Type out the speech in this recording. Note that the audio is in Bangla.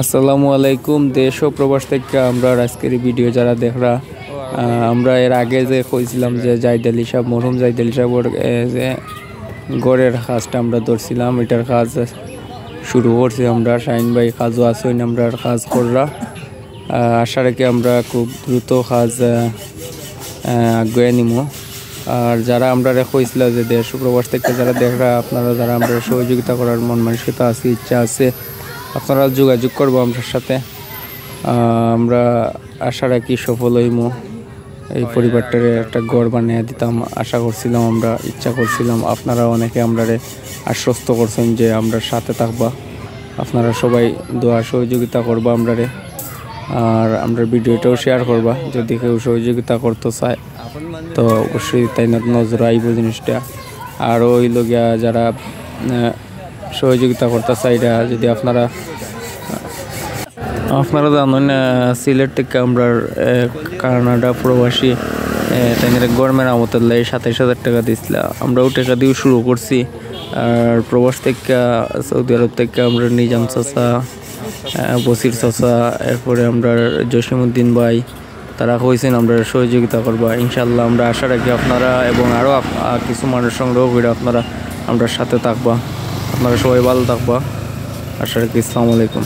আসসালামু আলাইকুম। দেশ ও প্রবাস থেকে আমরা আজকের ভিডিও যারা দেখরা, আমরা এর আগে যে কইছিলাম যে জাহিদ আলী সাহেব, মরহুম জাহিদ আলী সাহেবের যে গড়ের কাজটা আমরা ধরছিলাম, এটার কাজ শুরু করছি আমরা। শাহিন ভাই কাজও আসেন, আমরা কাজ কররা। আশা রাখি আমরা খুব দ্রুত কাজ আগুয়ে নিব। আর যারা আমরা কইছিল যে দেশ ও প্রবাস থেকে যারা দেখরা, আপনারা যারা আমরা সহযোগিতা করার মন মানসিকতা আছে, ইচ্ছা আছে, আপনারা যোগাযোগ করবো আমার সাথে। আমরা আশা রাখি সফল হইম। এই পরিবারটারে একটা ঘর বানিয়ে দিতাম আশা করছিলাম, আমরা ইচ্ছা করছিলাম। আপনারা অনেকে আমরা আশ্বস্ত করছেন যে আমরা সাথে থাকবা। আপনারা সবাই দোয়া সহযোগিতা করবা আমরারে। আর আমরা ভিডিওটাও শেয়ার করবা। যদি কেউ সহযোগিতা করতে চায় তো অবশ্যই তাই নজর আইব জিনিসটা। আর ওই লোকিয়া যারা সহযোগিতা করতে চাইরা, যদি আপনারা জানেন সিলেট থেকে আমরা কানাডা প্রবাসী তাই গড় মেরামতের লাই 27,000 টাকা দিছিল। আমরাও টাকা দিয়ে শুরু করছি। আর প্রবাস থেকে সৌদি আরব থেকে আমরা নিজাম চাচা, বসির চাচা, এরপরে আমরা জসিমউদ্দিন ভাই, তারা কইছেন আমরা সহযোগিতা করবা। ইনশাল্লাহ আমরা আশা রাখি আপনারা এবং আরও কিছু মানুষ সংগ্রহ করে আপনারা আমরা সাথে থাকবা। আপনারা সবাই ভালো থাকবা, আশা রাখি। আসসালামু আলাইকুম।